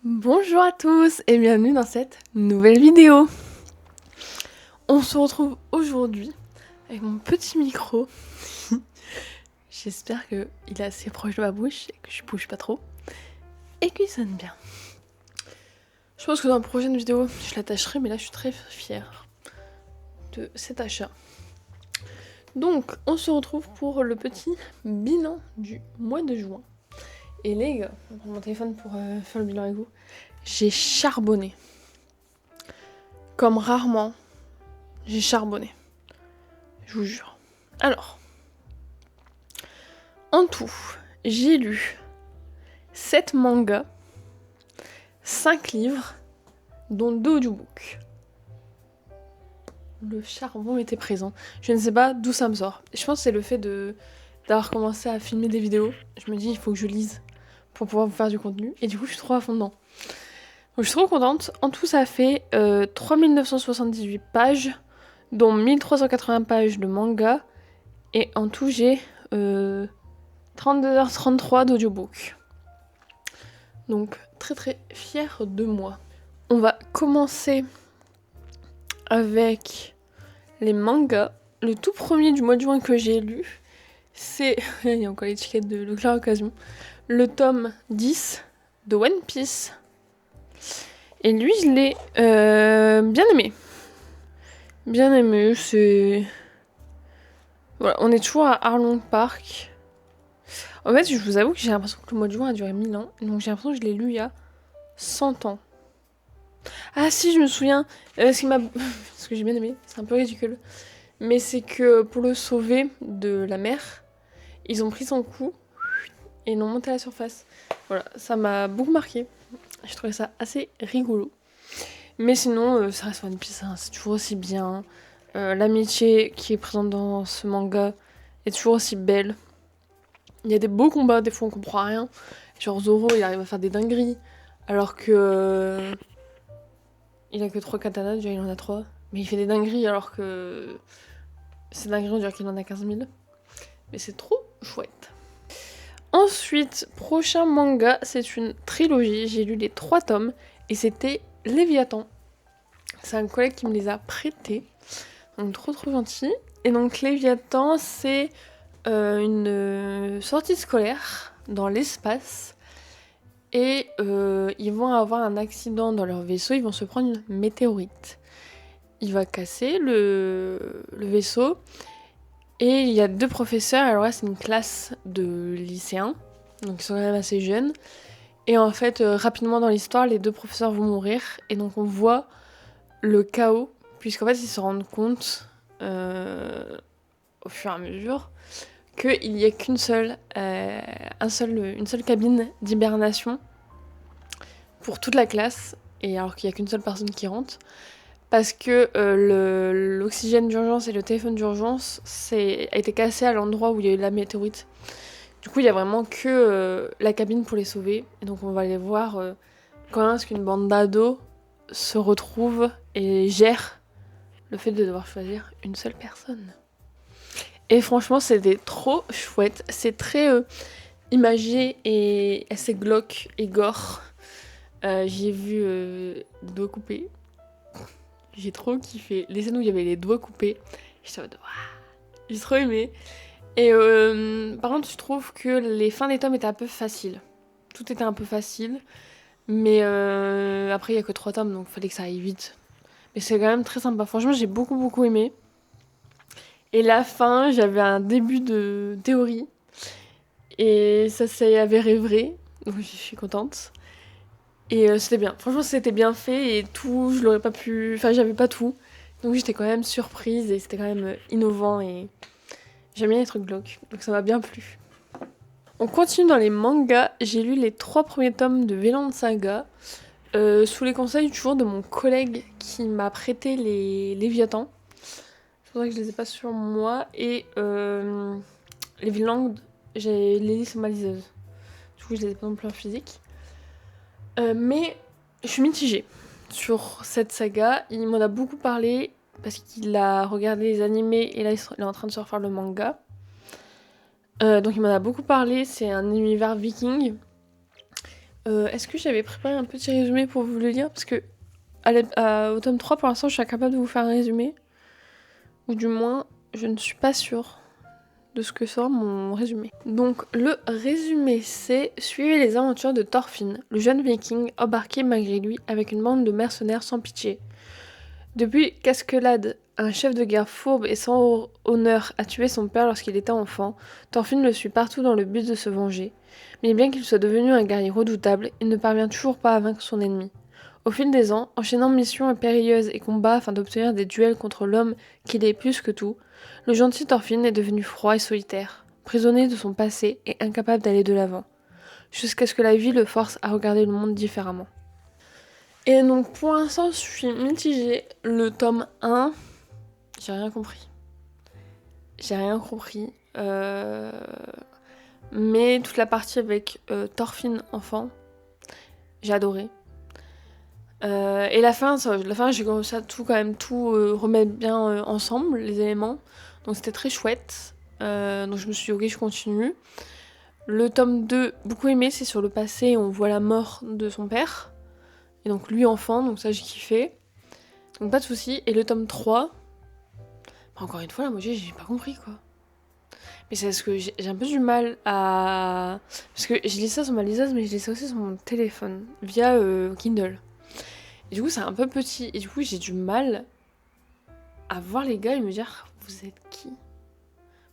Bonjour à tous et bienvenue dans cette nouvelle vidéo. On se retrouve aujourd'hui avec mon petit micro. J'espère qu'il est assez proche de ma bouche et que je bouge pas trop et qu'il sonne bien. Je pense que dans la prochaine vidéo, je l'attacherai, mais là je suis très fière de cet achat. Donc, on se retrouve pour le petit bilan du mois de juin. Et les gars, je vais prendre mon téléphone pour faire le bilan avec vous. J'ai charbonné. Comme rarement, j'ai charbonné. Je vous jure. Alors, en tout, j'ai lu 7 mangas, 5 livres, dont 2 audiobooks. Le charbon était présent. Je ne sais pas d'où ça me sort. Je pense que c'est le fait d'avoir commencé à filmer des vidéos. Je me dis, il faut que je lise pour pouvoir vous faire du contenu. Et du coup, je suis trop à fond dedans. Donc, je suis trop contente. En tout, ça fait 3978 pages, dont 1380 pages de manga. Et en tout, j'ai 32h33 d'audiobook. Donc, très très fière de moi. On va commencer avec les mangas. Le tout premier du mois de juin que j'ai lu, c'est... il y a encore l'étiquette de Leclerc Occasion. Le tome 10 de One Piece. Et lui, je l'ai bien aimé. Bien aimé, c'est... Voilà, on est toujours à Arlong Park. En fait, je vous avoue que j'ai l'impression que le mois de juin a duré 1000 ans. Donc j'ai l'impression que je l'ai lu il y a 100 ans. Ah si, je me souviens. Ce que j'ai bien aimé, c'est un peu ridicule. Mais c'est que pour le sauver de la mer, ils ont pris son cou et l'ont monté à la surface. Voilà, ça m'a beaucoup marqué. J'ai trouvé ça assez rigolo. Mais sinon, ça reste One Piece, hein, c'est toujours aussi bien. L'amitié qui est présente dans ce manga est toujours aussi belle. Il y a des beaux combats, des fois on comprend rien. Genre Zoro, il arrive à faire des dingueries. Alors que... il a que 3 katanas, déjà il en a 3. Mais il fait des dingueries alors que... ces dingueries, on dirait qu'il en a 15 000. Mais c'est trop chouette. Ensuite, prochain manga, c'est une trilogie. J'ai lu les 3 tomes et c'était Léviathan. C'est un collègue qui me les a prêtés. Donc trop gentil. Et donc Léviathan, c'est une sortie scolaire dans l'espace. Et ils vont avoir un accident dans leur vaisseau, ils vont se prendre une météorite. Il va casser le vaisseau. Et il y a 2 professeurs, alors là c'est une classe de lycéens, donc ils sont quand même assez jeunes. Et en fait, rapidement dans l'histoire, les 2 professeurs vont mourir. Et donc on voit le chaos, puisqu'en fait ils se rendent compte, au fur et à mesure, qu'il n'y a qu'une seule, une seule cabine d'hibernation pour toute la classe, et alors qu'il n'y a qu'une seule personne qui rentre. Parce que l'oxygène d'urgence et le téléphone d'urgence a été cassé à l'endroit où il y a eu la météorite. Du coup, il y a vraiment que la cabine pour les sauver. Et donc, on va aller voir quand est-ce qu'une bande d'ados se retrouve et gère le fait de devoir choisir une seule personne. Et franchement, c'était trop chouette. C'est très imagé et assez glauque et gore. J'ai vu doigts coupés. J'ai trop kiffé. Les scènes où il y avait les doigts coupés, j'étais en mode waouh, j'ai trop aimé. Et par contre, je trouve que les fins des tomes étaient un peu faciles. Tout était un peu facile. Mais après, il y a que 3 tomes, donc il fallait que ça aille vite. Mais c'est quand même très sympa. Franchement, j'ai beaucoup aimé. Et la fin, j'avais un début de théorie. Et ça s'est avéré vrai. Donc je suis contente. Et c'était bien. Franchement, c'était bien fait et tout, je l'aurais pas pu... Enfin, j'avais pas tout. Donc j'étais quand même surprise et c'était quand même innovant et j'aime bien les trucs glauques. Donc ça m'a bien plu. On continue dans les mangas. J'ai lu les 3 premiers tomes de Vinland Saga. Sous les conseils toujours de mon collègue qui m'a prêté les Léviathans. C'est pour ça que je les ai pas sur moi. Et les Vinland, j'ai les lis sur ma liseuse. Du coup, je les ai pas non plus en physique. Mais je suis mitigée sur cette saga. Il m'en a beaucoup parlé parce qu'il a regardé les animés et là il est en train de se refaire le manga. Donc il m'en a beaucoup parlé. C'est un univers viking. Est-ce que j'avais préparé un petit résumé pour vous le lire? Parce que au tome 3, pour l'instant, je suis incapable de vous faire un résumé. Ou du moins, je ne suis pas sûre de ce que sera mon résumé. Donc, le résumé, c'est: suivez les aventures de Thorfinn, le jeune viking embarqué malgré lui avec une bande de mercenaires sans pitié. Depuis qu'Askelad, un chef de guerre fourbe et sans honneur, a tué son père lorsqu'il était enfant, Thorfinn le suit partout dans le but de se venger. Mais bien qu'il soit devenu un guerrier redoutable, il ne parvient toujours pas à vaincre son ennemi. Au fil des ans, enchaînant missions périlleuses et combats afin d'obtenir des duels contre l'homme qu'il est plus que tout, le gentil Thorfinn est devenu froid et solitaire, prisonnier de son passé et incapable d'aller de l'avant, jusqu'à ce que la vie le force à regarder le monde différemment. Et donc pour l'instant, je suis mitigée. Le tome 1, j'ai rien compris. Mais toute la partie avec Thorfinn enfant, j'ai adoré. Et la fin, j'ai commencé à tout remettre bien ensemble, les éléments. Donc c'était très chouette. Donc je me suis dit, ok, je continue. Le tome 2, beaucoup aimé, c'est sur le passé, on voit la mort de son père. Et donc lui enfant, donc ça j'ai kiffé. Donc pas de soucis. Et le tome 3, encore une fois, la moitié, j'ai pas compris quoi. Mais c'est parce que j'ai un peu du mal à... Parce que je lis ça sur ma liseuse, mais je lis ça aussi sur mon téléphone, via Kindle. Et du coup, c'est un peu petit. Et du coup, j'ai du mal à voir les gars et me dire, vous êtes qui?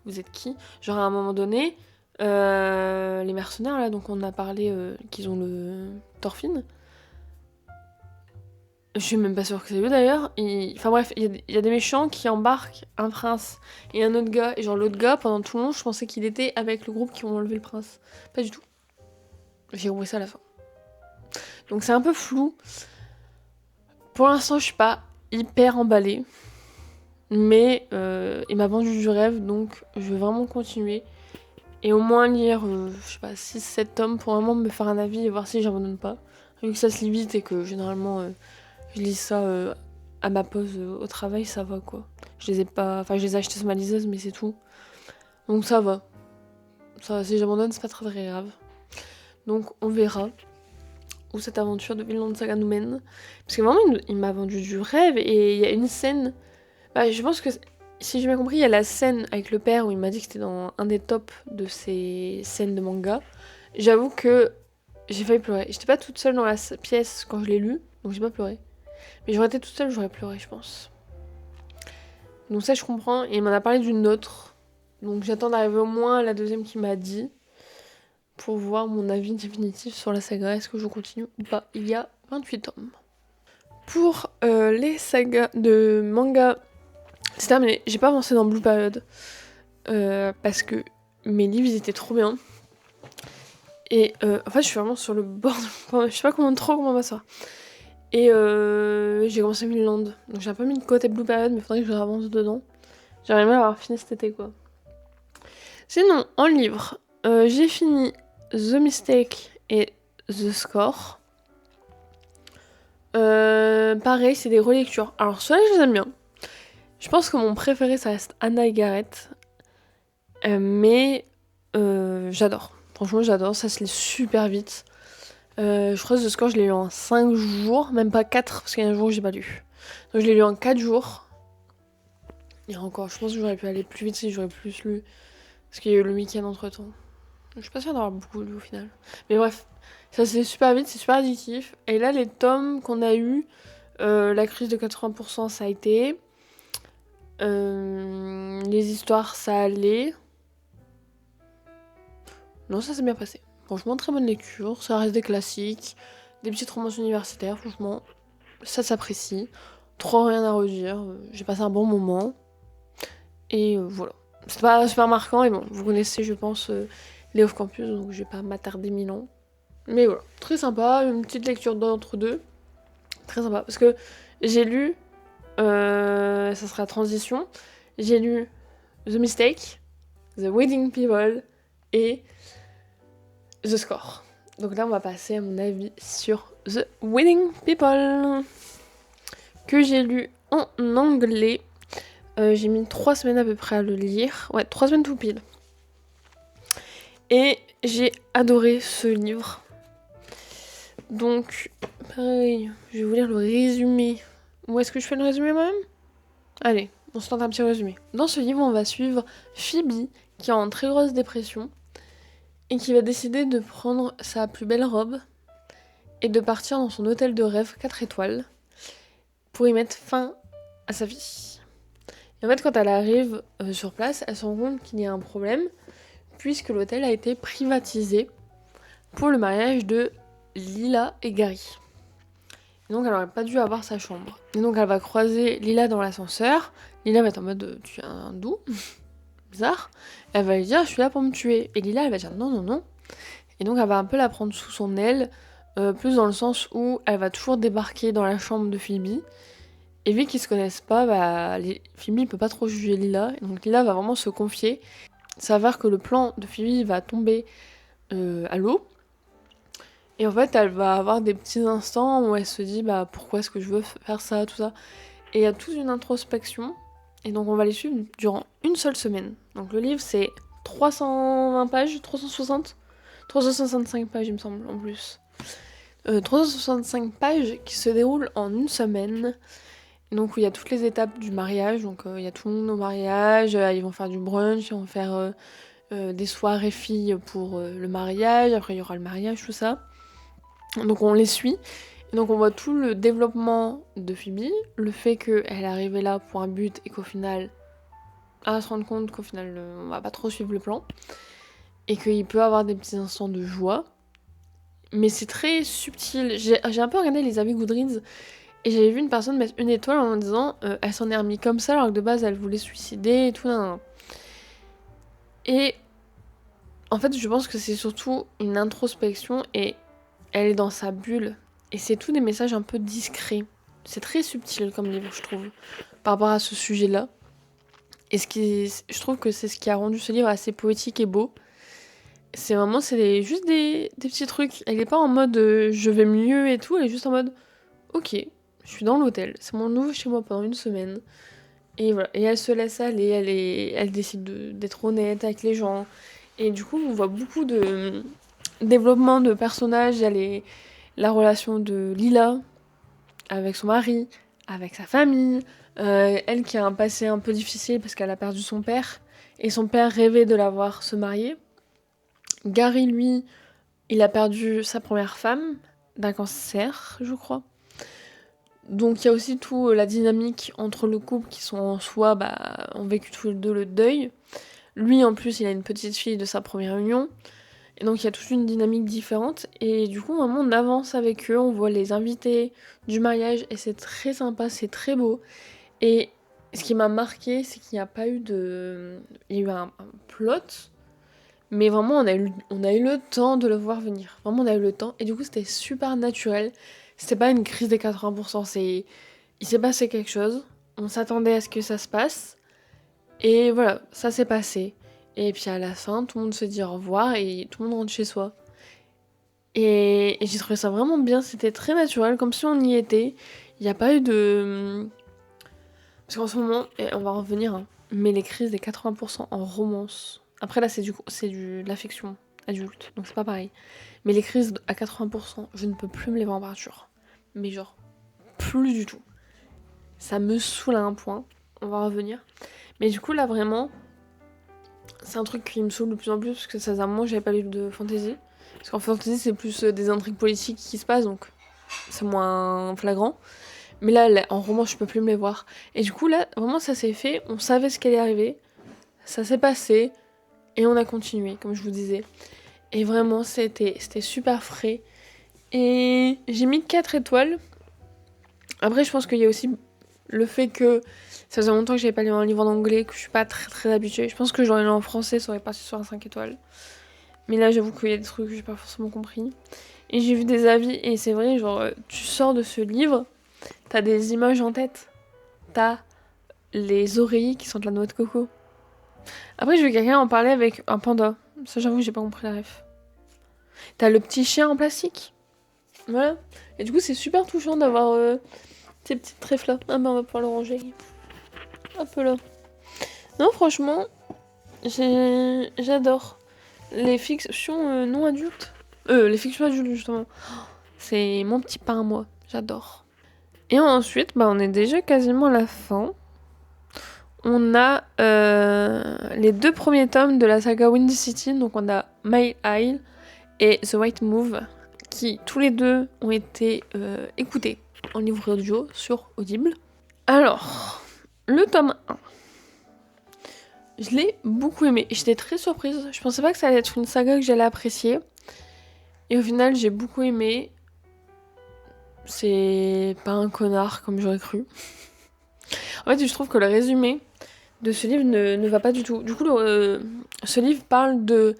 Vous êtes qui? Genre à un moment donné, les mercenaires là, donc on a parlé qu'ils ont le Thorfinn. Je suis même pas sûre que c'est eux d'ailleurs. Enfin bref, il y a des méchants qui embarquent un prince et un autre gars. Et genre l'autre gars, pendant tout le long, je pensais qu'il était avec le groupe qui ont enlevé le prince. Pas du tout. J'ai compris ça à la fin. Donc c'est un peu flou. Pour l'instant, je suis pas hyper emballée. Mais il m'a vendu du rêve, donc je vais vraiment continuer. Et au moins lire, je sais pas, 6-7 tomes pour vraiment me faire un avis et voir si j'abandonne pas. Vu que ça se lit vite et que généralement je lis ça à ma pause au travail, ça va quoi. Je les ai achetés sur ma liseuse, mais c'est tout. Donc ça va. Ça, si j'abandonne, c'est pas très très grave. Donc on verra où cette aventure de Vinland Saga nous mène. Parce que vraiment, il m'a vendu du rêve et il y a une scène. Bah, je pense que, si j'ai bien compris, il y a la scène avec le père où il m'a dit que c'était dans un des tops de ces scènes de manga. J'avoue que j'ai failli pleurer. J'étais pas toute seule dans la pièce quand je l'ai lu, donc j'ai pas pleuré. Mais j'aurais été toute seule, j'aurais pleuré, je pense. Donc ça, je comprends. Et il m'en a parlé d'une autre. Donc j'attends d'arriver au moins à la deuxième qu'il m'a dit, pour voir mon avis définitif sur la saga. Est-ce que je continue ou pas? Il y a 28 tomes. Pour les sagas de manga, c'est terminé. J'ai pas avancé dans Blue Period. Parce que mes livres, ils étaient trop bien. Et en fait, je suis vraiment sur le bord de... Je sais pas comment m'asseoir. Et j'ai commencé Vinland. Donc j'ai un peu mis de côté Blue Period, mais il faudrait que je avance dedans. J'aimerais bien avoir fini cet été, quoi. Sinon, en livre, j'ai fini The Mistake et The Score. Pareil, c'est des relectures. Alors, ceux-là, je les aime bien. Je pense que mon préféré, ça reste Anna et Gareth. Mais j'adore. Franchement, j'adore. Ça se lit super vite. Je crois que The Score, je l'ai lu en 5 jours. Même pas 4, parce qu'il y a un jour où j'ai pas lu. Donc, je l'ai lu en 4 jours. Et encore, je pense que j'aurais pu aller plus vite si j'aurais plus lu. Parce qu'il y a eu le week-end entre-temps. Je suis pas sûre d'avoir beaucoup lu au final. Mais bref, ça se lit super vite, c'est super addictif. Et là, les tomes qu'on a eu, la crise de 80%, ça a été. Les histoires, ça allait. Non, ça s'est bien passé. Franchement, très bonne lecture. Ça reste des classiques, des petites romances universitaires. Franchement, ça s'apprécie. Trop rien à redire. J'ai passé un bon moment. Et voilà. C'est pas super marquant. Et bon, vous connaissez, je pense, les off-campus. Donc, je vais pas m'attarder 1000 ans. Mais voilà, très sympa. Une petite lecture d'entre deux. Très sympa. Parce que j'ai lu... ça sera transition. J'ai lu The Mistake, The Wedding People et The Score. Donc là, on va passer à mon avis sur The Wedding People, que j'ai lu en anglais. J'ai mis 3 semaines à peu près à le lire. Ouais, 3 semaines tout pile. Et j'ai adoré ce livre. Donc, pareil, je vais vous lire le résumé. Où est-ce que je fais le résumé moi-même ? Allez, on se tente un petit résumé. Dans ce livre, on va suivre Phoebe, qui est en très grosse dépression, et qui va décider de prendre sa plus belle robe et de partir dans son hôtel de rêve 4 étoiles pour y mettre fin à sa vie. Et en fait, quand elle arrive sur place, elle se rend compte qu'il y a un problème, puisque l'hôtel a été privatisé pour le mariage de Lila et Gary. Et donc elle n'aurait pas dû avoir sa chambre. Et donc elle va croiser Lila dans l'ascenseur. Lila va être en mode tu es un doux, bizarre. Elle va lui dire je suis là pour me tuer. Et Lila elle va dire non non non. Et donc elle va un peu la prendre sous son aile, plus dans le sens où elle va toujours débarquer dans la chambre de Phoebe. Et vu qu'ils se connaissent pas, Phoebe peut pas trop juger Lila. Et donc Lila va vraiment se confier. Ça s'avère que le plan de Phoebe va tomber à l'eau. Et en fait, elle va avoir des petits instants où elle se dit pourquoi est-ce que je veux faire ça, tout ça. Et il y a toute une introspection. Et donc on va les suivre durant une seule semaine. Donc le livre c'est 320 pages, 360, 365 pages il me semble en plus. 365 pages qui se déroulent en une semaine. Donc où il y a toutes les étapes du mariage. Donc il y a tout le monde au mariage, ils vont faire du brunch, ils vont faire des soirées filles pour le mariage. Après il y aura le mariage, tout ça. Donc on les suit, et donc on voit tout le développement de Phoebe, le fait qu'elle est arrivée là pour un but et qu'au final, elle va se rendre compte qu'au final on va pas trop suivre le plan, et qu'il peut avoir des petits instants de joie, mais c'est très subtil. J'ai un peu regardé les avis Goodreads, et j'avais vu une personne mettre une étoile en disant elle s'en est remise comme ça alors que de base elle voulait se suicider et tout, nan. Et en fait je pense que c'est surtout une introspection et elle est dans sa bulle. Et c'est tout des messages un peu discrets. C'est très subtil comme livre, je trouve, par rapport à ce sujet-là. Et je trouve que c'est ce qui a rendu ce livre assez poétique et beau. C'est vraiment, juste des petits trucs. Elle est pas en mode je vais mieux et tout. Elle est juste en mode ok, je suis dans l'hôtel. C'est mon nouveau chez moi pendant une semaine. Et voilà. Et elle se laisse aller. Elle décide d'être honnête avec les gens. Et du coup, on voit beaucoup de développement de personnages. Il y a la relation de Lila avec son mari, avec sa famille, elle qui a un passé un peu difficile parce qu'elle a perdu son père, et son père rêvait de la voir se marier. Gary, lui, il a perdu sa première femme d'un cancer, je crois. Donc il y a aussi tout la dynamique entre le couple qui sont en soi, ont vécu tous les deux le deuil. Lui, en plus, il a une petite fille de sa première union. Et donc il y a toute une dynamique différente. Et du coup, vraiment, on avance avec eux, on voit les invités du mariage. Et c'est très sympa, c'est très beau. Et ce qui m'a marqué, c'est qu'il n'y a pas eu de... Il y a eu un plot. Mais vraiment, on a eu le temps de le voir venir. Vraiment, on a eu le temps. Et du coup, c'était super naturel. C'était pas une crise des 80%. Il s'est passé quelque chose. On s'attendait à ce que ça se passe. Et voilà, ça s'est passé. Et puis à la fin, tout le monde se dit au revoir et tout le monde rentre chez soi. Et j'ai trouvé ça vraiment bien, c'était très naturel, comme si on y était. Il n'y a pas eu de... Parce qu'en ce moment, et on va en revenir, hein, mais les crises des 80% en romance... Après là, c'est de la fiction adulte, donc c'est pas pareil. Mais les crises à 80%, je ne peux plus me lever en peinture. Mais genre, plus du tout. Ça me saoule à un point, on va en revenir. Mais du coup, là, vraiment... C'est un truc qui me saoule de plus en plus parce que ça faisait un moment que j'avais pas lu de fantasy. Parce qu'en fantasy, c'est plus des intrigues politiques qui se passent, donc c'est moins flagrant. Mais là, en roman, je peux plus me les voir. Et du coup, là, vraiment, ça s'est fait. On savait ce qui allait arriver. Ça s'est passé. Et on a continué, comme je vous disais. Et vraiment, c'était super frais. Et j'ai mis 4 étoiles. Après, je pense qu'il y a aussi le fait que ça faisait longtemps que j'avais pas lu un livre en anglais, que je suis pas très très habituée. Je pense que j'aurais lu en français, ça aurait parti sur un 5 étoiles. Mais là, j'avoue qu'il y a des trucs que j'ai pas forcément compris. Et j'ai vu des avis, et c'est vrai, genre, tu sors de ce livre, t'as des images en tête. T'as les oreillers qui sont de la noix de coco. Après, j'ai vu quelqu'un en parler avec un panda. Ça, j'avoue, j'ai pas compris la ref. T'as le petit chien en plastique. Voilà. Et du coup, c'est super touchant d'avoir ces petites trèfles là. Ah bah, on va pouvoir le ranger. Hop là. Non, franchement, j'adore les fictions non adultes. Les fictions adultes, justement. C'est mon petit pain à moi, j'adore. Et ensuite, on est déjà quasiment à la fin. On a les 2 premiers tomes de la saga Windy City, donc on a My Isle et The White Move, qui tous les deux ont été écoutés en livre audio sur Audible. Alors, le tome 1. Je l'ai beaucoup aimé. J'étais très surprise. Je pensais pas que ça allait être une saga que j'allais apprécier. Et au final, j'ai beaucoup aimé. C'est pas un connard comme j'aurais cru. En fait, je trouve que le résumé de ce livre ne va pas du tout. Du coup, ce livre parle de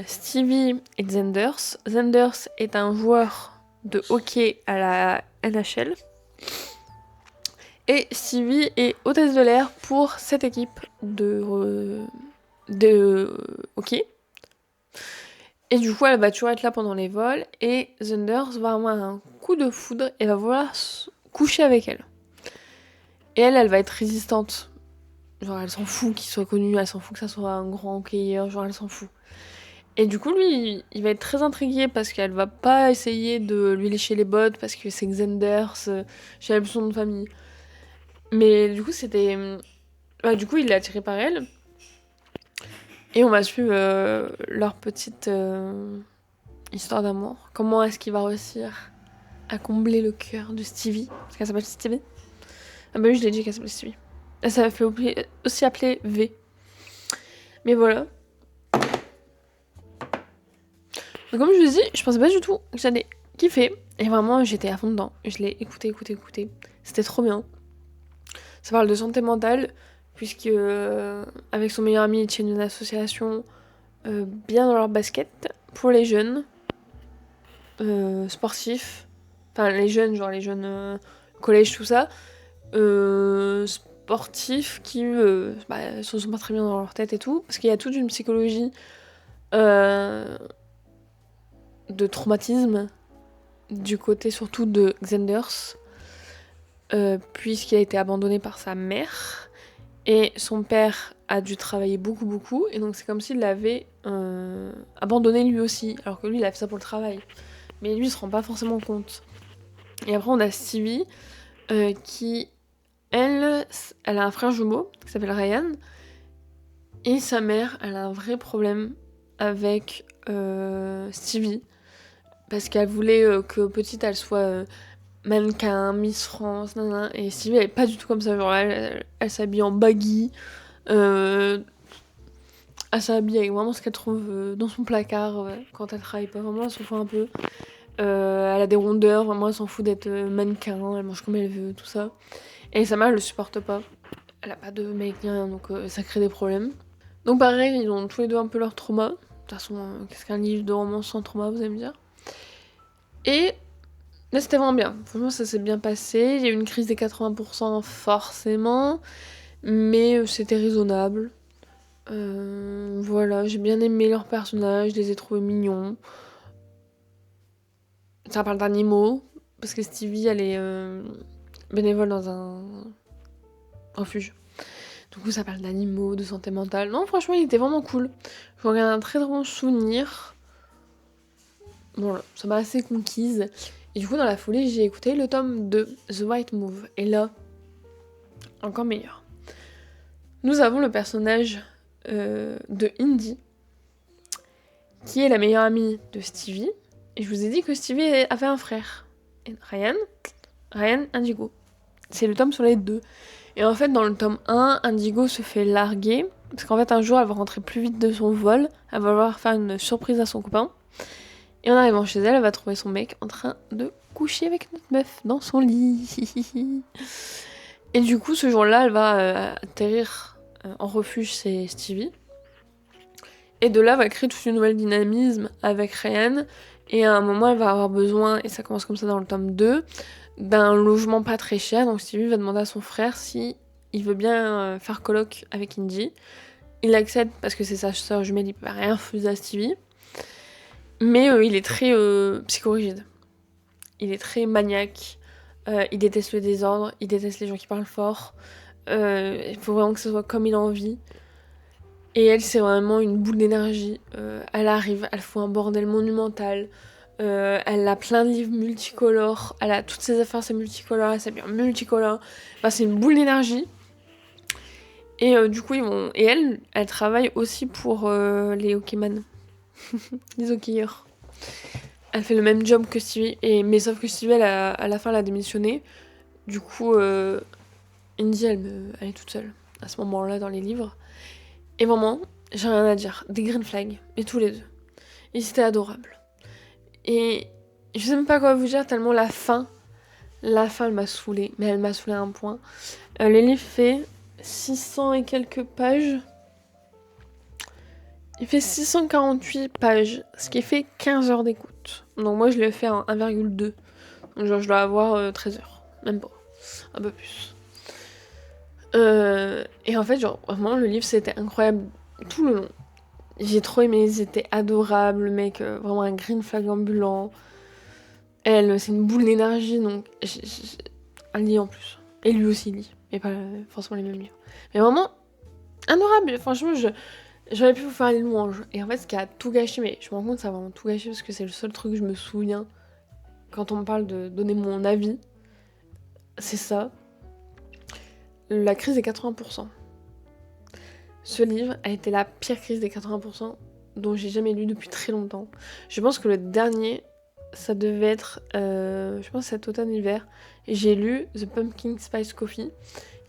Stevie et Zenders. Zenders est un joueur de hockey à la NHL. Et Stevie est hôtesse de l'air pour cette équipe de hockey. Et du coup, elle va toujours être là pendant les vols. Et Zenders va avoir un coup de foudre et va vouloir coucher avec elle. Et elle va être résistante. Genre, elle s'en fout qu'il soit connu, elle s'en fout que ça soit un grand hockeyeur, genre, elle s'en fout. Et du coup, lui, il va être très intrigué parce qu'elle va pas essayer de lui lécher les bottes parce que c'est Xenders, j'ai le son de famille. Mais du coup, c'était. Du coup, il est attiré par elle. Et on va suivre leur petite histoire d'amour. Comment est-ce qu'il va réussir à combler le cœur de Stevie? Parce qu'elle s'appelle Stevie. Ah bah oui, je l'ai dit qu'elle s'appelle Stevie. Elle s'est fait aussi appeler V. Mais voilà. Donc comme je vous ai dit, je pensais pas du tout que j'allais kiffer. Et vraiment, j'étais à fond dedans. Je l'ai écouté. C'était trop bien. Ça parle de santé mentale, puisque avec son meilleur ami, ils tiennent une association bien dans leur basket pour les jeunes sportifs. Enfin, les jeunes, genre les jeunes collège, tout ça. Sportifs qui se sont pas très bien dans leur tête et tout. Parce qu'il y a toute une psychologie de traumatisme du côté surtout de Xenders, puisqu'il a été abandonné par sa mère et son père a dû travailler beaucoup et donc c'est comme s'il l'avait abandonné lui aussi, alors que lui il a fait ça pour le travail, mais lui il se rend pas forcément compte. Et après on a Stevie qui elle a un frère jumeau qui s'appelle Ryan et sa mère elle a un vrai problème avec Stevie parce qu'elle voulait que petite elle soit mannequin, Miss France, nanana, et Stevie elle est pas du tout comme ça, genre elle s'habille en baggy, elle s'habille avec vraiment ce qu'elle trouve dans son placard quand elle travaille pas, vraiment elle s'en fout un peu. Elle a des rondeurs, vraiment elle s'en fout d'être mannequin, elle mange comme elle veut, tout ça. Et sa mère elle le supporte pas, elle a pas de mec ni rien, donc ça crée des problèmes. Donc pareil, ils ont tous les deux un peu leur trauma. De toute façon, qu'est-ce qu'un livre de romance sans trauma, vous allez me dire. Et là, c'était vraiment bien. Franchement, ça s'est bien passé. Il y a eu une crise des 80% forcément, mais c'était raisonnable. Voilà, j'ai bien aimé leurs personnages, je les ai trouvés mignons. Ça parle d'animaux, parce que Stevie, elle est bénévole dans un refuge. Du coup, ça parle d'animaux, de santé mentale. Non, franchement, il était vraiment cool. Je regarde un très bon souvenir. Voilà, ça m'a assez conquise. Et du coup, dans la foulée, j'ai écouté le tome de The White Move. Et là, encore meilleur. Nous avons le personnage de Indy, qui est la meilleure amie de Stevie. Et je vous ai dit que Stevie avait un frère. Et Ryan Indigo. C'est le tome sur les deux. Et en fait, dans le tome 1, Indigo se fait larguer. Parce qu'en fait, un jour, elle va rentrer plus vite de son vol. Elle va vouloir faire une surprise à son copain. Et en arrivant chez elle, elle va trouver son mec en train de coucher avec notre meuf dans son lit. Et du coup, ce jour-là, elle va atterrir en refuge chez Stevie. Et de là, elle va créer tout un nouvel dynamisme avec Ryan. Et à un moment, elle va avoir besoin, et ça commence comme ça dans le tome 2, d'un logement pas très cher. Donc Stevie va demander à son frère si il veut bien faire coloc avec Indy. Il accepte parce que c'est sa sœur jumelle, il peut rien refuser à Stevie. Mais il est très psychorigide. Il est très maniaque. Il déteste le désordre. Il déteste les gens qui parlent fort. Il faut vraiment que ce soit comme il a envie. Et elle, c'est vraiment une boule d'énergie. Elle arrive, elle fout un bordel monumental. Elle a plein de livres multicolores. Elle a toutes ses affaires, c'est multicolore. Elle s'habille en multicolore. Enfin, c'est une boule d'énergie. Et du coup, et elle travaille aussi pour les hockeyman. Les hockeyeurs. Elle fait le même job que Stevie. Mais sauf que Stevie, à la fin, elle a démissionné. Du coup, Indy, elle est toute seule. À ce moment-là, dans les livres. Et vraiment, j'ai rien à dire. Des green flags. Et tous les deux. Et c'était adorable. Et je sais même pas quoi vous dire, tellement la fin, elle m'a saoulée. Mais elle m'a saoulée à un point. Le livre fait 600 et quelques pages. Il fait 648 pages, ce qui fait 15 heures d'écoute. Donc moi, je l'ai fait en 1,2. Donc genre, je dois avoir 13 heures. Même pas. Un peu plus. Et en fait, genre, vraiment, le livre, c'était incroyable tout le long. J'ai trop aimé, ils étaient adorables, le mec, vraiment un green flag ambulant. Elle, c'est une boule d'énergie, donc elle lit en plus. Et lui aussi lit, et pas forcément les mêmes livres. Mais vraiment, adorable, franchement, j'aurais pu vous faire les louanges. Et en fait, ce qui a tout gâché, mais je me rends compte que ça a vraiment tout gâché, parce que c'est le seul truc que je me souviens quand on me parle de donner mon avis, c'est ça. La crise des 80%. Ce livre a été la pire crise des 80% dont j'ai jamais lu depuis très longtemps. Je pense que le dernier, ça devait être, je pense cet automne-hiver, et j'ai lu The Pumpkin Spice Coffee.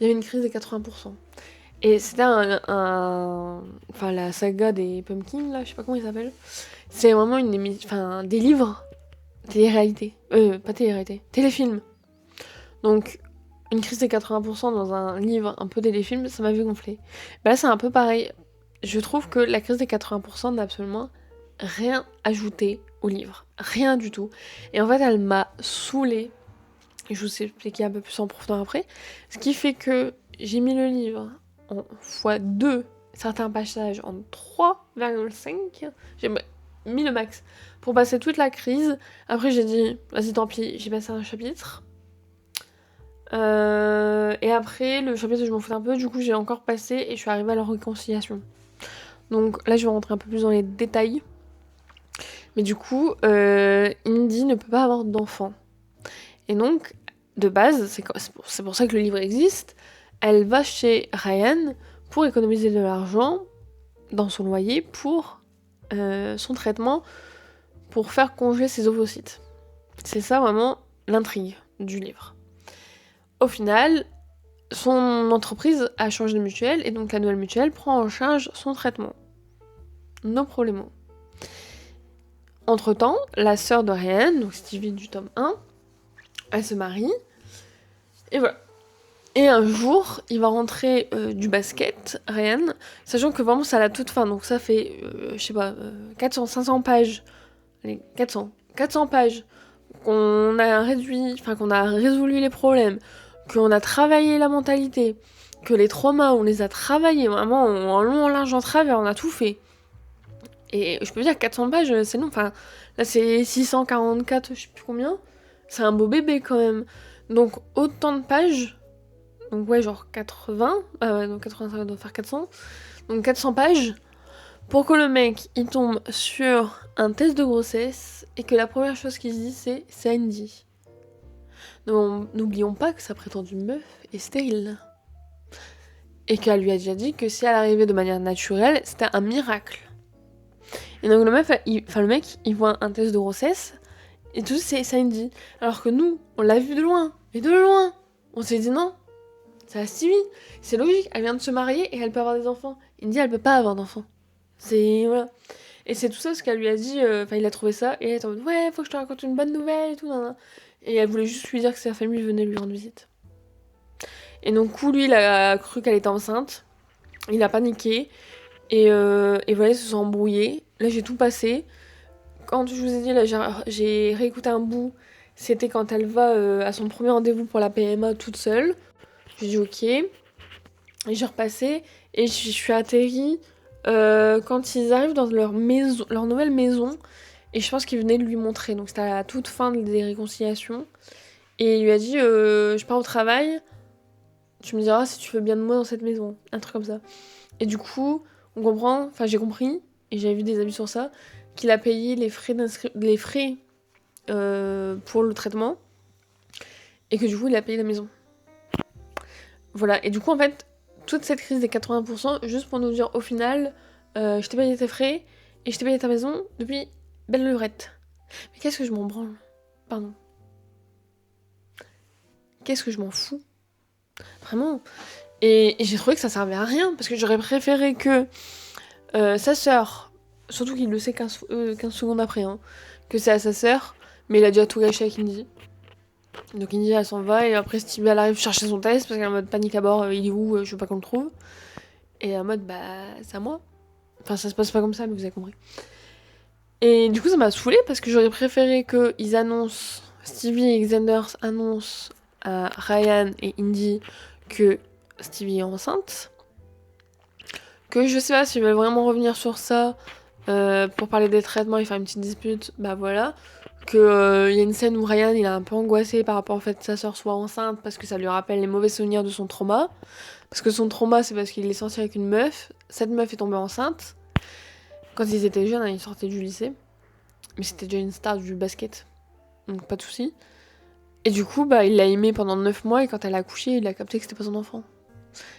Il y avait une crise des 80%. Et c'était enfin, la saga des pumpkins, là, je sais pas comment ils s'appellent. C'est vraiment des livres, télé-réalité. Pas télé-réalité, téléfilm. Donc, une crise des 80% dans un livre un peu téléfilm, ça m'avait gonflé. Bah là, c'est un peu pareil. Je trouve que la crise des 80% n'a absolument rien ajouté au livre. Rien du tout. Et en fait, elle m'a saoulée. Et je vous expliquer un peu plus en profondeur après. Ce qui fait que j'ai mis le livre en x2, certains passages en 3,5. J'ai mis le max pour passer toute la crise. Après, j'ai dit, vas-y, tant pis, j'ai passé un chapitre. Et après, le chapitre, je m'en fous un peu. Du coup, j'ai encore passé et je suis arrivée à la réconciliation. Donc là, je vais rentrer un peu plus dans les détails. Mais du coup, Indy ne peut pas avoir d'enfant. Et donc, de base, c'est pour ça que le livre existe, elle va chez Ryan pour économiser de l'argent dans son loyer pour son traitement, pour faire congeler ses ovocytes. C'est ça vraiment l'intrigue du livre. Au final, son entreprise a changé de mutuelle et donc la nouvelle mutuelle prend en charge son traitement. No problemo. Entre-temps, la sœur de Ryan, donc Stevie du tome 1, elle se marie. Et voilà. Et un jour, il va rentrer du basket, Ryan, sachant que vraiment c'est à la toute fin, donc ça fait, je sais pas, 400, 500 pages. Allez, 400 pages qu'on a réduit, enfin qu'on a résolu les problèmes, qu'on a travaillé la mentalité, que les traumas, on les a travaillés vraiment en long, en large, en travers, on a tout fait. Et je peux dire 400 pages, c'est long, enfin, là c'est 644, je sais plus combien, c'est un beau bébé quand même. Donc autant de pages, donc ouais, genre 80, donc 80 ça doit faire 400, donc 400 pages, pour que le mec, il tombe sur un test de grossesse, et que la première chose qu'il se dit, c'est Andy. N'oublions pas que sa prétendue meuf est stérile. Et qu'elle lui a déjà dit que si elle arrivait de manière naturelle, c'était un miracle. Et donc le mec, il voit un test de grossesse, et tout c'est Sandy. Alors que nous, on l'a vu de loin, et de loin, on s'est dit non, c'est la Stevie, c'est logique, elle vient de se marier et elle peut avoir des enfants. Indy, elle peut pas avoir d'enfants. C'est, voilà. Et c'est tout ça ce qu'elle lui a dit, il a trouvé ça, et elle était en mode, ouais, faut que je te raconte une bonne nouvelle, et tout, nan, nan. Et elle voulait juste lui dire que sa famille venait lui rendre visite. Et donc, coup, lui, il a cru qu'elle était enceinte, il a paniqué, et voilà, ils se sont embrouillés. Là, j'ai tout passé. Quand je vous ai dit, là, j'ai réécouté un bout, c'était quand elle va à son premier rendez-vous pour la PMA toute seule. J'ai dit ok. Et j'ai repassé, et je suis atterrie quand ils arrivent dans leur maison, leur nouvelle maison, et je pense qu'il venait de lui montrer. Donc c'était à la toute fin des réconciliations. Et il lui a dit je pars au travail, tu me diras si tu veux bien de moi dans cette maison. Un truc comme ça. Et du coup, on comprend, enfin j'ai compris, et j'avais vu des avis sur ça, qu'il a payé les frais pour le traitement. Et que du coup, il a payé la maison. Voilà, et du coup, en fait, toute cette crise des 80%, juste pour nous dire, au final, je t'ai payé tes frais, et je t'ai payé ta maison depuis belle lurette. Mais qu'est-ce que je m'en branle? Pardon. Qu'est-ce que je m'en fous? Vraiment. Et j'ai trouvé que ça servait à rien, parce que j'aurais préféré que sa sœur, surtout qu'il le sait 15 secondes après, hein, que c'est à sa sœur, mais il a déjà tout gâché avec Indy. Donc Indy elle s'en va, et après Stevie elle arrive chercher son test, parce qu'elle est en mode panique à bord, il est où, je veux pas qu'on le trouve. Et en mode, bah, c'est à moi. Enfin, ça se passe pas comme ça, mais vous avez compris. Et du coup, ça m'a saoulée, parce que j'aurais préféré qu'ils annoncent, Stevie et Xanders annoncent à Ryan et Indy que Stevie est enceinte. Que je sais pas s'ils veulent vraiment revenir sur ça pour parler des traitements et faire une petite dispute, bah voilà. Que y a une scène où Ryan il est un peu angoissé par rapport au fait que sa soeur soit enceinte parce que ça lui rappelle les mauvais souvenirs de son trauma. Parce que son trauma c'est parce qu'il est sorti avec une meuf, cette meuf est tombée enceinte. Quand ils étaient jeunes, hein, ils sortaient du lycée. Mais c'était déjà une star du basket, donc pas de soucis. Et du coup, bah, il l'a aimée pendant 9 mois et quand elle a accouché, il a capté que c'était pas son enfant.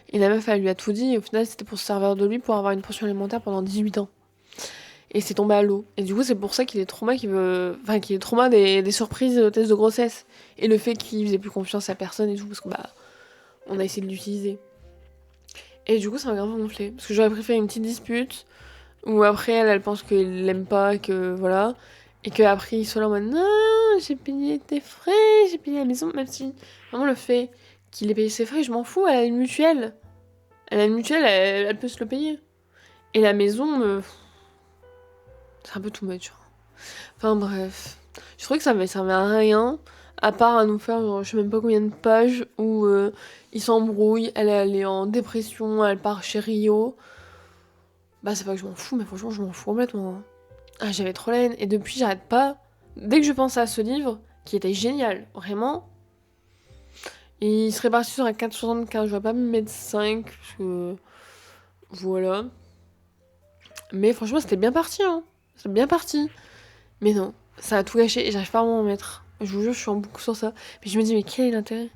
Et la meuf, elle lui a tout dit et au final, c'était pour se servir de lui pour avoir une pension alimentaire pendant 18 ans. Et c'est tombé à l'eau. Et du coup, c'est pour ça qu'il est trauma, qu'il est trauma des surprises de tests de grossesse. Et le fait qu'il faisait plus confiance à personne et tout, parce que bah, on a essayé de l'utiliser. Et du coup, ça m'a grave gonflé. Parce que j'aurais préféré une petite dispute, où après, elle pense qu'il l'aime pas, que voilà. Et qu'après, il soit là en mode non, j'ai payé tes frais, j'ai payé la maison, même si vraiment le fait qu'il ait payé ses frais, je m'en fous, elle a une mutuelle. Elle a une mutuelle, elle peut se le payer. Et la maison, c'est un peu too much. Enfin bref. Je trouvais que ça servait à rien, à part à nous faire, genre, je sais même pas combien de pages, où ils s'embrouillent, elle est en dépression, elle part chez Rio. Bah c'est pas que je m'en fous, mais franchement je m'en fous complètement. Ah j'avais trop la haine, et depuis j'arrête pas. Dès que je pense à ce livre, qui était génial, vraiment, il serait parti sur un 4,75, je vais pas me mettre 5, parce que... Voilà. Mais franchement c'était bien parti, hein. C'était bien parti. Mais non, ça a tout gâché et j'arrive pas à m'en remettre. Je vous jure, je suis en boucle sur ça. Puis je me dis, mais quel est l'intérêt?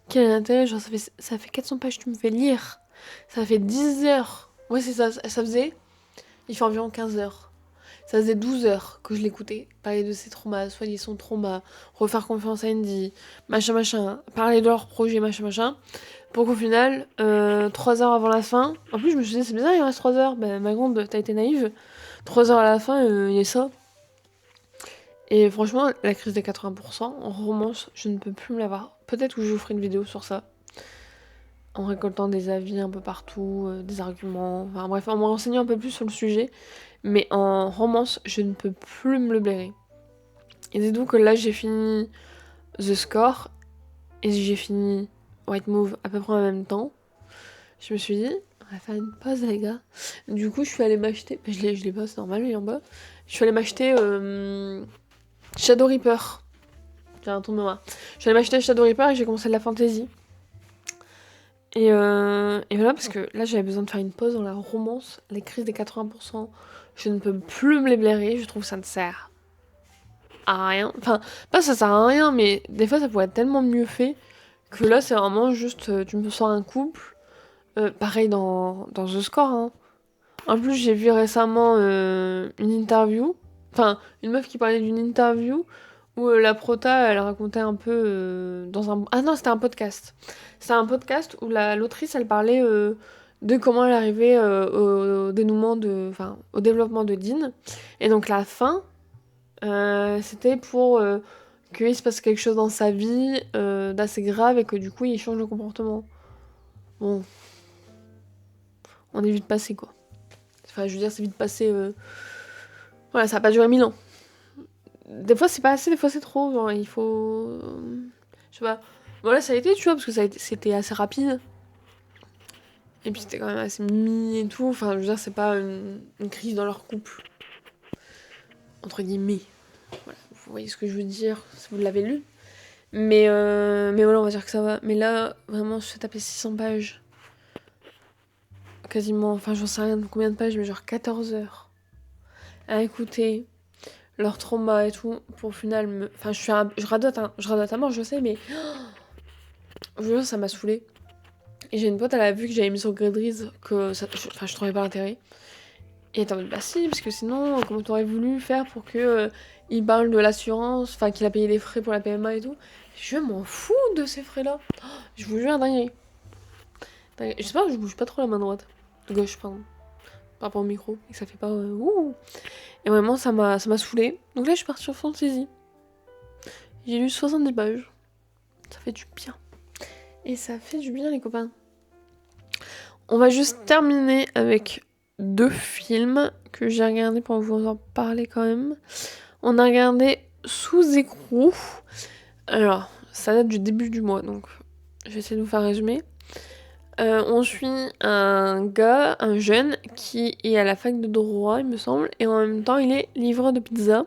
Quel est l'intérêt? Genre, ça fait 400 pages, tu me fais lire. Ça fait 10 heures. Ouais, c'est ça. Ça faisait. Il fait environ 15 heures. Ça faisait 12 heures que je l'écoutais. Parler de ses traumas, soigner son trauma, refaire confiance à Andy, machin, machin. Parler de leur projet, machin, machin. Pour qu'au final, 3 heures avant la fin. En plus, je me suis dit, c'est bizarre, il reste 3 heures. Ben, ma grande, t'as été naïve. 3 heures à la fin, il y a ça. Et franchement, la crise des 80%, en romance, je ne peux plus me l'avoir. Peut-être que je vous ferai une vidéo sur ça. En récoltant des avis un peu partout, des arguments. Enfin bref, en me renseignant un peu plus sur le sujet. Mais en romance, je ne peux plus me le blairer. Et c'est donc que là, j'ai fini The Score. Et j'ai fini White Move à peu près en même temps. Je me suis dit, on va faire une pause, les gars. Du coup, je suis allée m'acheter. Je l'ai pas, c'est normal, il est en bas. Je suis allée m'acheter Shadow Reaper. J'ai un trou de mémoire. Je suis allée m'acheter Shadow Reaper et j'ai commencé de la fantasy. Et voilà, parce que là j'avais besoin de faire une pause dans la romance. Les crises des 80%, je ne peux plus me les blairer. Je trouve que ça ne sert à rien. Enfin, pas ça sert à rien, mais des fois ça pourrait être tellement mieux fait que là c'est vraiment juste tu me sors un couple. Pareil dans The Score. Hein. En plus, j'ai vu récemment une interview. Enfin, une meuf qui parlait d'une interview où la prota, elle racontait un peu dans un... Ah non, c'était un podcast. C'était un podcast où l'autrice, elle parlait de comment elle arrivait au dénouement de... Enfin, au développement de Dean. Et donc la fin, c'était pour qu'il se passe quelque chose dans sa vie d'assez grave et que du coup, il change de comportement. Bon, on est vite passé, quoi. Enfin, je veux dire, c'est vite passé... Voilà, ça a pas duré 1000 ans. Des fois, c'est pas assez, des fois, c'est trop. Genre, il faut... Je sais pas. Voilà, ça a été, tu vois, parce que c'était assez rapide. Et puis, c'était quand même assez mimi et tout. Enfin, je veux dire, c'est pas une crise dans leur couple. Entre guillemets. Voilà, vous voyez ce que je veux dire, si vous l'avez lu. Mais voilà, on va dire que ça va. Mais là, vraiment, je suis tapé 600 pages. Quasiment, enfin, j'en sais rien de combien de pages, mais genre 14 heures. À écouter leur trauma et tout, pour au final me... Enfin, je radote à mort, je sais, mais... Je vous jure, ça m'a saoulée. Et j'ai une pote, elle a vu que j'avais mis sur Goodreads que je trouvais pas l'intérêt. Et elle était en mode, bah si, parce que sinon, comment t'aurais voulu faire pour que il parle de l'assurance, enfin qu'il a payé les frais pour la PMA et tout. Je m'en fous de ces frais-là. Je vous jure, dinguerie. J'espère que je bouge pas trop la main droite. Gauche, pardon. Par rapport au micro, et que ça fait pas ouh. Et vraiment, ça m'a saoulée. Donc là, je suis partie sur Fantasy. J'ai lu 70 pages. Ça fait du bien. Et ça fait du bien, les copains. On va juste terminer avec 2 films que j'ai regardés pour vous en parler quand même. On a regardé Sous écrou. Alors, ça date du début du mois, donc je vais essayer de vous faire résumer. On suit un gars, un jeune, qui est à la fac de droit, il me semble, et en même temps, il est livreur de pizza.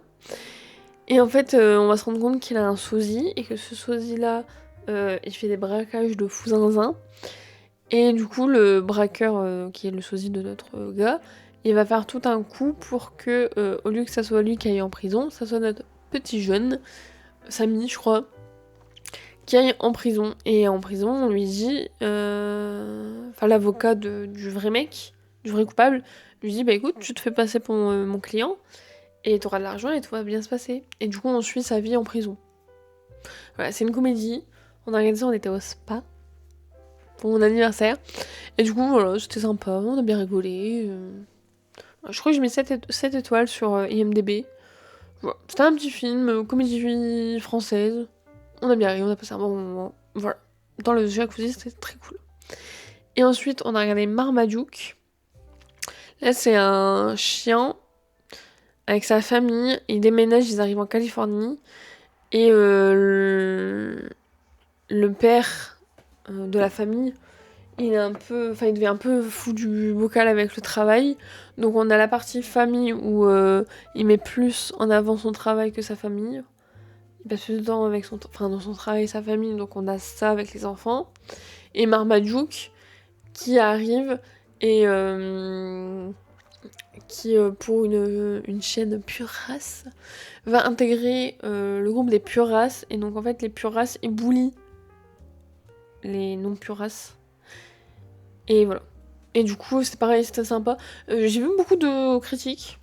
Et en fait, on va se rendre compte qu'il a un sosie, et que ce sosie-là, il fait des braquages de fou zinzin. Et du coup, le braqueur, qui est le sosie de notre gars, il va faire tout un coup pour que, au lieu que ça soit lui qui aille en prison, ça soit notre petit jeune, Samy, je crois, qui aille en prison. Et en prison, on lui dit... Enfin, l'avocat du vrai mec, du vrai coupable, lui dit, bah écoute, tu te fais passer pour mon client, et t'auras de l'argent et tout va bien se passer. Et du coup, on suit sa vie en prison. Voilà, c'est une comédie. On a regardé ça, on était au spa, pour mon anniversaire. Et du coup, voilà, c'était sympa, on a bien rigolé. Je crois que je mets 7 étoiles sur IMDb. Voilà. C'était un petit film, comédie française. On a bien ri, on a passé un bon moment. Voilà. Dans le jacuzzi, c'était très cool. Et ensuite, on a regardé Marmaduke. Là, c'est un chien avec sa famille. Ils déménagent, ils arrivent en Californie. Et le père de la famille, il devient un peu fou du bocal avec le travail. Donc on a la partie famille où il met plus en avant son travail que sa famille. Il passe plus de temps avec dans son travail et sa famille, donc on a ça avec les enfants. Et Marmaduke qui arrive et qui, pour une chaîne pure race, va intégrer le groupe des pure races. Et donc en fait, les pure races, ils bully les non pure races. Et voilà. Et du coup, c'est pareil, c'était sympa. J'ai vu beaucoup de critiques,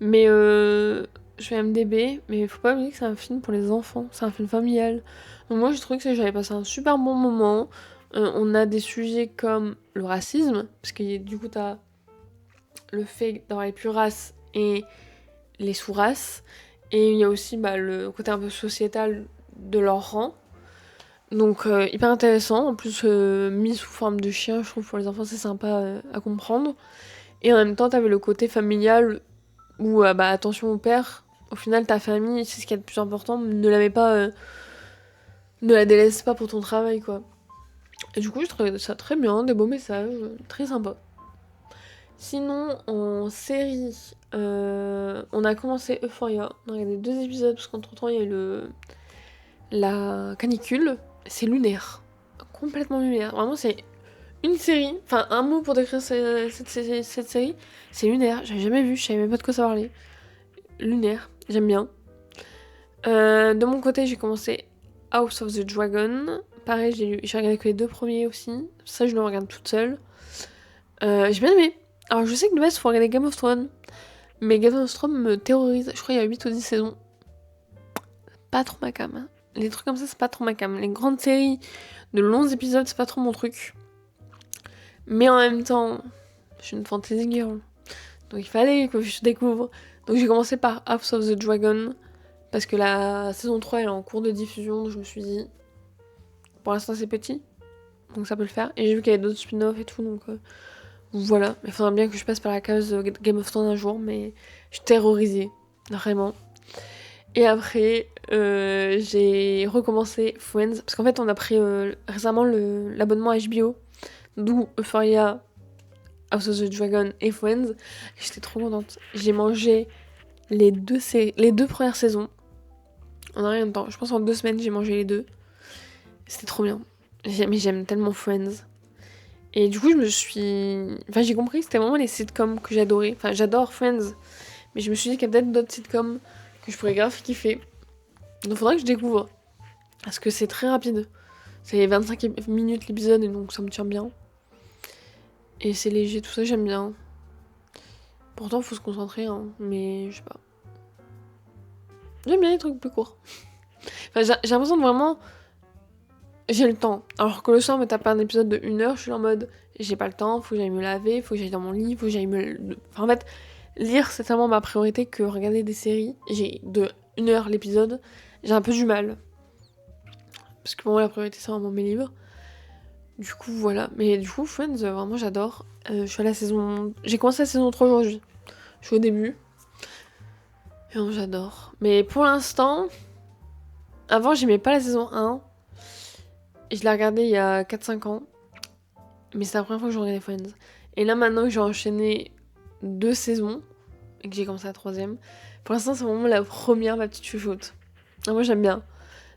mais je vais MDB, mais faut pas oublier que c'est un film pour les enfants, c'est un film familial. Donc moi, je trouvais que j'avais passé un super bon moment. On a des sujets comme le racisme, parce que du coup, t'as le fait d'avoir les pure races et les sous-races, et il y a aussi le côté un peu sociétal de leur rang. Donc hyper intéressant, en plus mis sous forme de chien, je trouve pour les enfants c'est sympa à comprendre. Et en même temps t'avais le côté familial où attention au père, au final ta famille c'est ce qui est le plus important, ne la mets pas, ne la délaisse pas pour ton travail quoi. Et du coup je trouvais ça très bien, des beaux messages, très sympa. Sinon en série, on a commencé Euphoria, on a regardé 2 épisodes parce qu'entre temps il y a eu la canicule, c'est lunaire. Complètement lunaire. Vraiment, c'est une série. Enfin, un mot pour décrire cette série. C'est lunaire. J'avais jamais vu, je savais même pas de quoi ça parlait. Lunaire, j'aime bien. De mon côté, j'ai commencé House of the Dragon. Pareil, j'ai regardé que les 2 premiers aussi. Ça, je le regarde toute seule. J'ai bien aimé. Alors, je sais que de base, il faut regarder Game of Thrones. Mais Game of Thrones me terrorise. Je crois qu'il y a 8 ou 10 saisons. Pas trop ma cam. Hein. Les trucs comme ça, c'est pas trop ma cam. Les grandes séries de longs épisodes, c'est pas trop mon truc. Mais en même temps, je suis une fantasy girl. Donc il fallait que je découvre. Donc j'ai commencé par House of the Dragon. Parce que la saison 3 elle est en cours de diffusion. Donc je me suis dit, pour l'instant c'est petit. Donc ça peut le faire. Et j'ai vu qu'il y avait d'autres spin-offs et tout. Donc voilà. Il faudra bien que je passe par la case Game of Thrones un jour. Mais je suis terrorisée. Vraiment. Et après, j'ai recommencé Friends. Parce qu'en fait, on a pris récemment l'abonnement HBO. D'où Euphoria, House of the Dragon et Friends. J'étais trop contente. J'ai mangé les deux premières saisons. En rien de temps. Je pense en 2 semaines, j'ai mangé les 2. C'était trop bien. Mais j'aime tellement Friends. Et du coup, j'ai compris que c'était vraiment les sitcoms que j'adorais. Enfin, j'adore Friends. Mais je me suis dit qu'il y a peut-être d'autres sitcoms que je pourrais grave kiffer. Donc faudra que je découvre. Parce que c'est très rapide. C'est 25 minutes l'épisode et donc ça me tient bien. Et c'est léger, tout ça j'aime bien. Pourtant faut se concentrer, hein, mais je sais pas. J'aime bien les trucs plus courts. Enfin, j'ai l'impression de vraiment... J'ai le temps. Alors que le soir me tape un épisode de 1 heure, je suis en mode... J'ai pas le temps, faut que j'aille me laver, faut que j'aille dans mon lit, faut que j'aille me... Enfin en fait, lire c'est tellement ma priorité que regarder des séries, j'ai de 1 heure l'épisode, j'ai un peu du mal. Parce que pour moi la priorité c'est vraiment mes livres. Du coup voilà. Mais du coup Friends, vraiment j'adore. Je suis à la saison... J'ai commencé la saison 3 aujourd'hui. Je suis au début. Et non, j'adore. Mais pour l'instant... Avant j'aimais pas la saison 1. Et je l'ai regardée il y a 4-5 ans. Mais c'est la première fois que je regardais Friends. Et là maintenant que j'ai enchaîné 2 saisons, et que j'ai commencé la 3e, pour l'instant c'est vraiment la première, ma petite chouchoute. Et moi j'aime bien.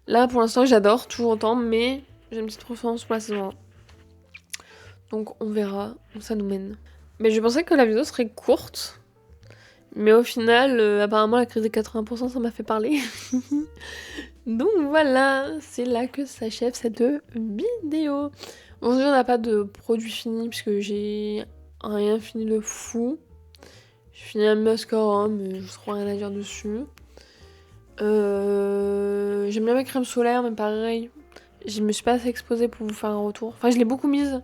Là pour l'instant j'adore, toujours autant, mais j'ai une petite préférence pour la saison 1. Donc on verra où ça nous mène. Mais je pensais que la vidéo serait courte. Mais au final, apparemment la crise des 80% ça m'a fait parler. Donc voilà, c'est là que s'achève cette vidéo. Aujourd'hui on n'a pas de produit fini puisque j'ai rien fini de fou. J'ai fini un mascara mais je trouve rien à dire dessus. J'aime bien ma crème solaire mais pareil, je me suis pas assez exposée pour vous faire un retour. Enfin je l'ai beaucoup mise.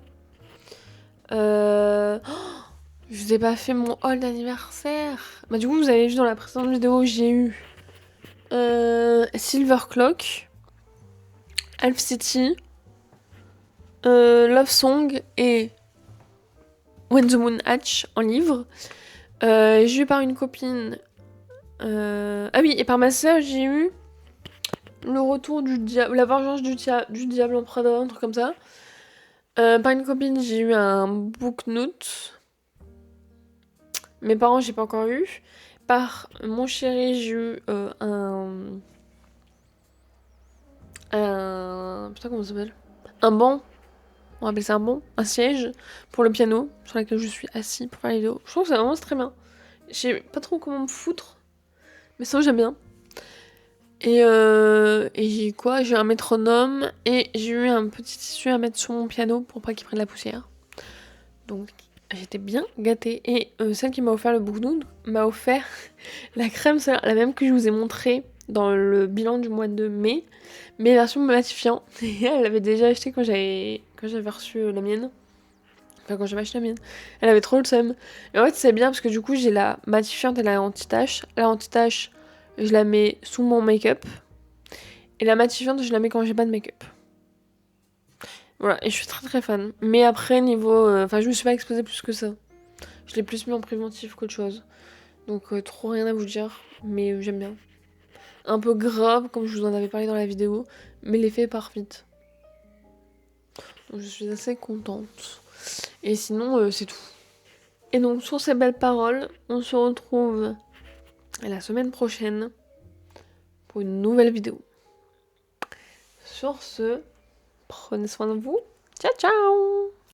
Je vous ai pas fait mon haul d'anniversaire. Bah du coup vous avez vu dans la précédente vidéo j'ai eu Silver Clock, Elf City, Love Song et When the Moon Hatch en livre. J'ai eu par une copine... Ah oui, et par ma soeur, j'ai eu le retour du diable, la vengeance du diable en Prada, un truc comme ça. Par une copine, j'ai eu un book note. Mes parents, j'ai pas encore eu. Par mon chéri, j'ai eu putain, comment ça s'appelle? Un banc. On appelle ça un banc. Un siège pour le piano sur lequel je suis assis pour faire les vidéos. Je trouve que c'est vraiment très bien. Je sais pas trop comment me foutre. Mais ça, j'aime bien. Et j'ai eu quoi? J'ai eu un métronome et j'ai eu un petit tissu à mettre sur mon piano pour pas qu'il prenne la poussière. Donc j'étais bien gâtée. Et celle qui m'a offert le book nude m'a offert la crème solaire, la même que je vous ai montrée dans le bilan du mois de mai, mais version matifiant. Et elle l'avait déjà acheté quand j'avais reçu la mienne. Enfin quand j'avais acheté la mienne. Elle avait trop le seum. Et en fait c'est bien parce que du coup j'ai la matifiante et la anti-tache. La anti-tache, je la mets sous mon make-up. Et la matifiante, je la mets quand j'ai pas de make-up. Voilà, et je suis très très fan. Mais après, niveau... Enfin, je me suis pas exposée plus que ça. Je l'ai plus mis en préventif qu'autre chose. Donc, trop rien à vous dire. Mais j'aime bien. Un peu grave, comme je vous en avais parlé dans la vidéo. Mais l'effet part vite. Donc, je suis assez contente. Et sinon, c'est tout. Et donc, sur ces belles paroles, on se retrouve la semaine prochaine pour une nouvelle vidéo. Sur ce, prenez soin de vous. Ciao, ciao!